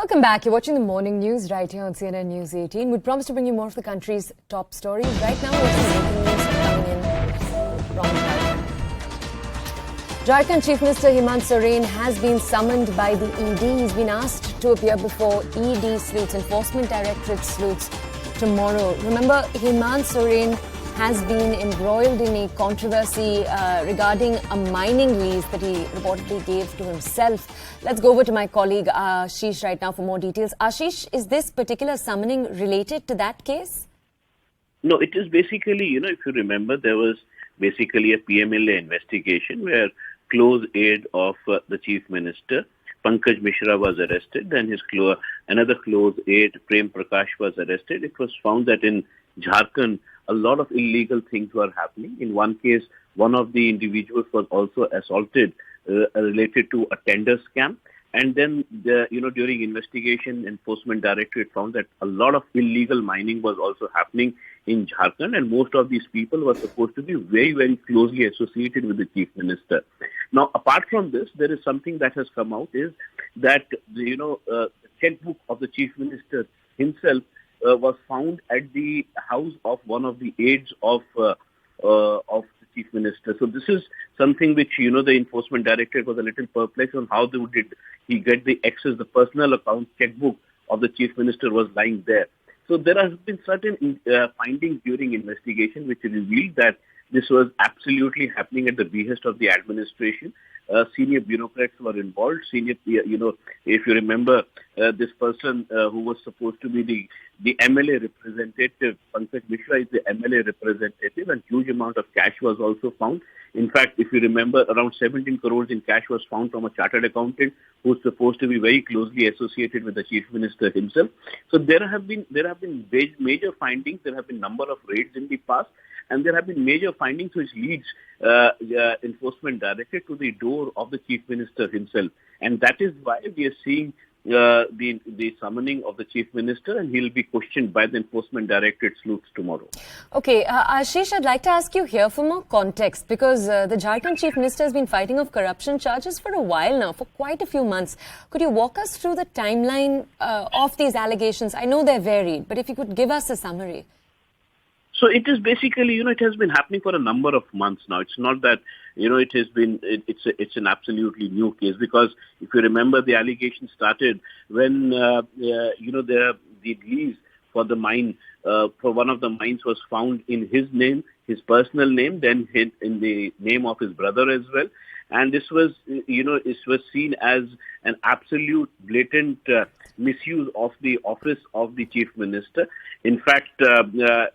Welcome back. You're watching the morning news right here on CNN News 18. We promised to bring you more of the country's top stories. Right now, we're seeing breaking news coming in from Jharkhand. Jharkhand Chief Minister Hemant Soren has been summoned by the ED. He's been asked to appear before ED sleuths, Enforcement Directorate sleuths, tomorrow. Remember, Hemant Soren has been embroiled in a controversy regarding a mining lease that he reportedly gave to himself. Let's go over to my colleague Ashish right now for more details. Ashish, is this particular summoning related to that case? No, it is basically, if you remember, there was basically a PMLA investigation where close aide of the Chief Minister, Pankaj Mishra, was arrested. Then another close aide, Prem Prakash, was arrested. It was found that in Jharkhand, a lot of illegal things were happening. In one case, one of the individuals was also assaulted related to a tender scam. And then, during investigation, Enforcement Directorate found that a lot of illegal mining was also happening in Jharkhand, and most of these people were supposed to be very, very closely associated with the Chief Minister. Now, apart from this, there is something that has come out is that, the checkbook of the Chief Minister himself was found at the house of one of the aides of the Chief Minister. So this is something which, the Enforcement Directorate was a little perplexed on how did he get the access, the personal account checkbook of the Chief Minister was lying there. So there have been certain findings during investigation which revealed that this was absolutely happening at the behest of the administration. Senior bureaucrats were involved. If you remember, this person who was supposed to be the MLA representative, Pankaj Mishra is the MLA representative, and huge amount of cash was also found. In fact, if you remember, around 17 crores in cash was found from a chartered accountant who's supposed to be very closely associated with the Chief Minister himself. So there have been major findings. There have been number of raids in the past, and there have been major findings which leads Enforcement Directorate to the door of the Chief Minister himself. And that is why we are seeing the summoning of the Chief Minister, and he'll be questioned by the Enforcement Directorate sleuths tomorrow. Okay, Ashish, I'd like to ask you here for more context, because the Jharkhand Chief Minister has been fighting off corruption charges for a while now, for quite a few months. Could you walk us through the timeline of these allegations? I know they're varied, but if you could give us a summary. So it is basically, it has been happening for a number of months now. It's not that, it's an absolutely new case, because if you remember, the allegation started when, the lease for the mine, for one of the mines was found in his name, his personal name, then in the name of his brother as well. And this was, it was seen as an absolute blatant misuse of the office of the Chief Minister. In fact, the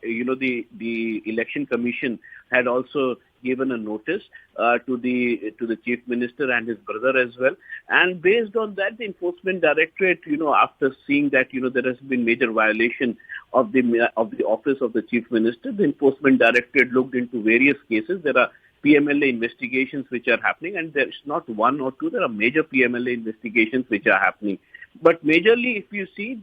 Election Commission had also given a notice to the Chief Minister and his brother as well. And based on that, the Enforcement Directorate, after seeing that, there has been major violation of the office of the Chief Minister, the Enforcement Directorate looked into various cases. There are PMLA investigations which are happening, and there's not one or two, there are major PMLA investigations which are happening. But majorly, if you see,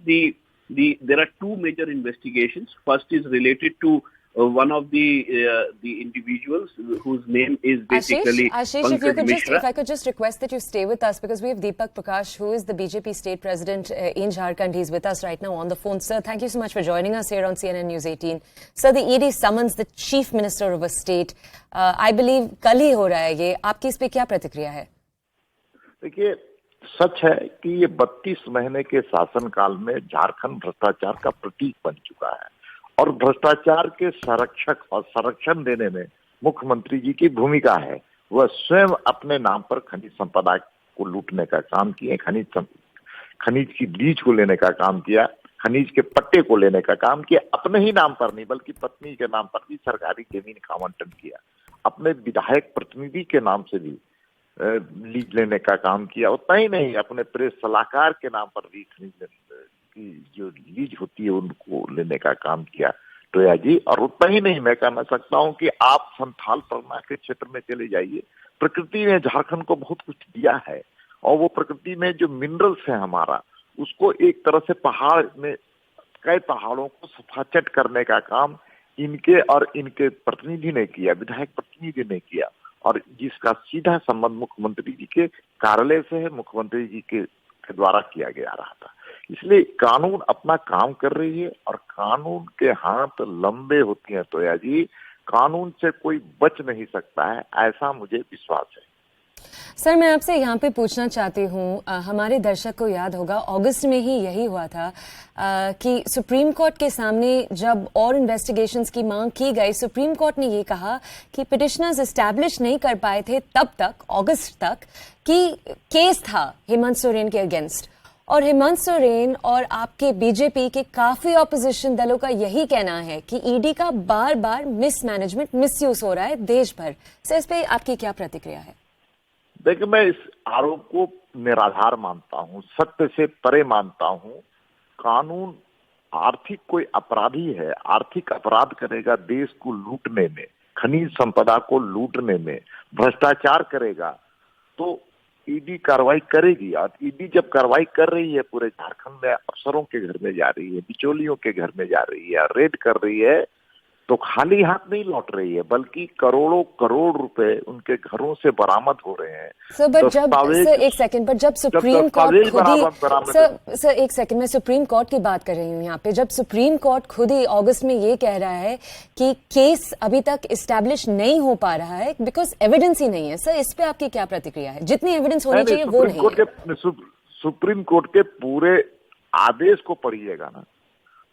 there are two major investigations. First is related to one of the individuals whose name is basically Ashish, Pankaj if I could just request that you stay with us, because we have Deepak Prakash, who is the BJP state president in Jharkhand. He's with us right now on the phone. Sir, thank you so much for joining us here on CNN News 18. Sir, the ED summons the chief minister of a state. I believe कल ही हो रहा है ये. आपकी इस पे क्या प्रतिक्रिया है? देखिए, सच है कि ये 32 महीने के शासनकाल में झारखंड भ्रष्टाचार का प्रतीक बन चुका है, और भ्रष्टाचार के संरक्षक और संरक्षण देने में मुख्यमंत्री जी की भूमिका है। वह स्वयं अपने नाम पर खनिज संपदा को लूटने का काम किए, खनिज की लीज को लेने का काम किया, खनिज के पट्टे को लेने का काम किया, अपने ही नाम पर नहीं बल्कि पत्नी के नाम पर भी सरकारी जमीन का आवंटन किया, अपने विधायक प्रतिनिधि के नाम से भी लीज लेने का काम किया। उतना ही नहीं, अपने प्रेस सलाहकार के नाम पर भी खनिज की जो लीज होती है उनको लेने का काम किया टोया जी। और उतना ही नहीं, मैं कहना सकता हूं कि आप संथाल परगना के क्षेत्र में चले जाइए, प्रकृति ने झारखंड को बहुत कुछ दिया है, और वो प्रकृति में जो मिनरल्स है हमारा, उसको एक तरह से पहाड़ में कई पहाड़ों को सफाचट करने का काम इनके और इनके प्रतिनिधि ने किया, विधायक प्रतिनिधि ने किया, और जिसका सीधा संबंध मुख्यमंत्री जी के कार्यालय से है, मुख्यमंत्री जी के द्वारा किया गया रहा था। इसलिए कानून अपना काम कर रही है और कानून के हाथ लंबे होती हैं तोया जी, कानून से कोई बच नहीं सकता है, ऐसा मुझे विश्वास है। सर, मैं आपसे यहाँ पे पूछना चाहती हूँ, हमारे दर्शक को याद होगा अगस्त में ही यही हुआ था कि सुप्रीम कोर्ट के सामने जब और इन्वेस्टिगेशंस की मांग की गई, सुप्रीम कोर्ट ने ये कहा कि पिटिशनर्स एस्टैब्लिश नहीं कर पाए थे तब तक, अगस्त तक, कि केस था हेमंत सोरेन के अगेंस्ट। और हेमंत सोरेन और आपके बीजेपी के काफी ऑपोजिशन दलों का यही कहना है कि ईडी का बार बार मिसमैनेजमेंट, मिसयूज हो रहा है देश भर से। इस पे आपकी क्या प्रतिक्रिया है? देखिए, मैं इस आरोप को निराधार मानता हूँ, सत्य से परे मानता हूँ। कानून आर्थिक कोई अपराधी है, आर्थिक अपराध करेगा देश को लूटने में, खनिज संपदा को लूटने में, भ्रष्टाचार करेगा तो ईडी कार्रवाई करेगी। और ईडी जब कार्रवाई कर रही है, पूरे झारखंड में अफसरों के घर में जा रही है, बिचौलियों के घर में जा रही है, रेड कर रही है, तो खाली हाथ नहीं लौट रही है, बल्कि करोड़ों करोड़ रुपए उनके घरों से बरामद हो रहे हैं। सर, बट एक सेकंड, बट जब सुप्रीम कोर्ट खुद ही, सर एक सेकंड, मैं सुप्रीम कोर्ट की बात कर रही हूँ यहाँ पे। जब सुप्रीम कोर्ट खुद ही अगस्त में ये कह रहा है कि केस अभी तक इस्टेब्लिश नहीं हो पा रहा है बिकॉज एविडेंस ही नहीं है, सर इस पे आपकी क्या प्रतिक्रिया है? जितनी एविडेंस होनी चाहिए वो नहीं है। सुप्रीम कोर्ट के पूरे आदेश को पढ़िएगा ना,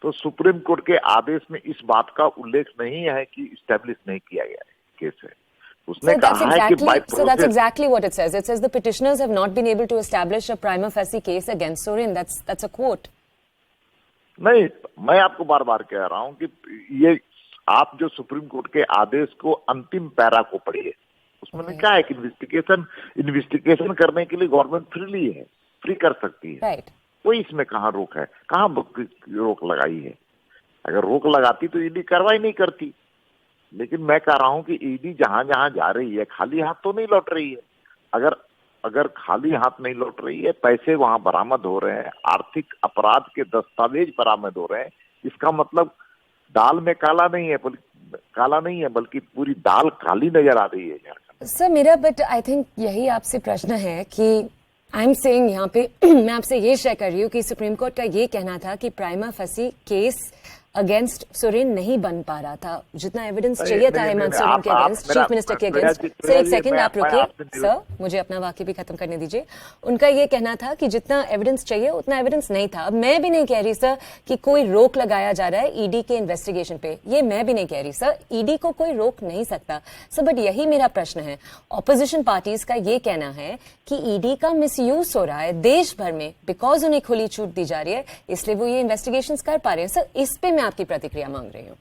तो सुप्रीम कोर्ट के आदेश में इस बात का उल्लेख नहीं है कि इस्टेब्लिश नहीं किया गया है केस है। उसने कहा है कि by process, that's exactly what it says. It says the petitioners have not been able to establish a prima facie case against Soren. That's a quote. नहीं, मैं आपको बार बार कह रहा हूं कि ये आप जो सुप्रीम कोर्ट के आदेश को अंतिम पैरा को पढ़िए। उसमें क्या है कि इन्वेस्टिगेशन करने के लिए गवर्नमेंट फ्रीली है, फ्री कर सकती है। राइट। कोई इसमें कहाँ रोक है, कहाँ रोक लगाई है? अगर रोक लगाती तो ईडी कार्रवाई नहीं करती। लेकिन मैं कह रहा हूं कि ईडी जहां जहां जा रही है खाली हाथ तो नहीं लौट रही है। अगर खाली हाथ नहीं लौट रही है, पैसे वहां बरामद हो रहे हैं, आर्थिक अपराध के दस्तावेज बरामद हो रहे हैं, इसका मतलब दाल में काला नहीं है बल्कि पूरी दाल काली नजर आ रही है झारखंड। सर मेरा बट आई थिंक यही आपसे प्रश्न है कि आई एम सेइंग यहाँ पे मैं आपसे ये शेयर कर रही हूँ कि सुप्रीम कोर्ट का ये कहना था कि प्राइमा फसी केस अगेंस्ट सोरेन नहीं बन पा रहा था, जितना एविडेंस चाहिए था हेमंत सोरेन के अगेंस्ट, चीफ मिनिस्टर के अगेंस्ट। सर एक सेकंड आप रुकिए सर, मुझे अपना वाक्य भी खत्म करने दीजिए। उनका ये कहना था कि जितना एविडेंस चाहिए उतना एविडेंस नहीं था। अब मैं भी नहीं कह रही सर कि कोई रोक लगाया जा रहा है ईडी के इन्वेस्टिगेशन पे, ये मैं भी नहीं कह रही सर, ईडी को कोई रोक नहीं सकता सर। बट यही मेरा प्रश्न है, ऑपोजिशन पार्टीज का ये कहना है कि ईडी का मिसयूज हो रहा है देश भर में बिकॉज उन्हें खुली छूट दी जा रही है, इसलिए वो ये इन्वेस्टिगेशन कर पा रहे हैं। सर इस पे मैं आपकी प्रतिक्रिया मांग रही हूँ।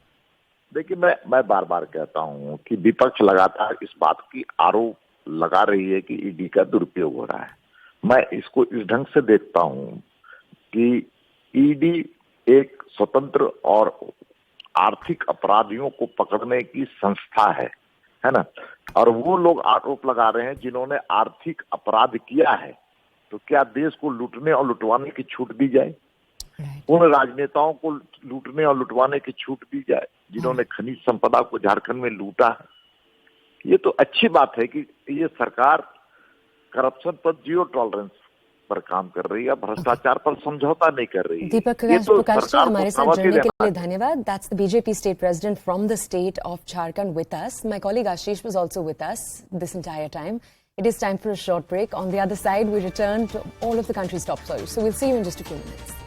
देखिए, मैं बार बार कहता हूँ कि विपक्ष लगातार इस बात की आरोप लगा रही है कि ईडी का दुरुपयोग हो रहा है। मैं इसको इस ढंग से देखता हूँ कि ईडी एक स्वतंत्र और आर्थिक अपराधियों को पकड़ने की संस्था है ना, और वो लोग आरोप लगा रहे हैं जिन्होंने आर्थिक अपराध किया है, तो क्या देश को लूटने और लुटवाने की छूट दी जाए? उन राजनेताओं को लूटने और लुटवाने की छूट दी जाए जिन्होंने खनिज संपदा को झारखंड में लूटा है? ये तो अच्छी बात है कि ये सरकार करप्शन पर जीरो टॉलरेंस पर काम कर रही है, भ्रष्टाचार पर समझौता नहीं कर रही है। दीपक प्रकाश जी हमारे साथ जुड़ने के लिए धन्यवाद। That's the BJP state president from the state of Jharkhand with us. My colleague Ashish was also with us this entire time. It is time for a short break. On the other side, we return to all of the country's top stories. So we'll see you in just a few minutes.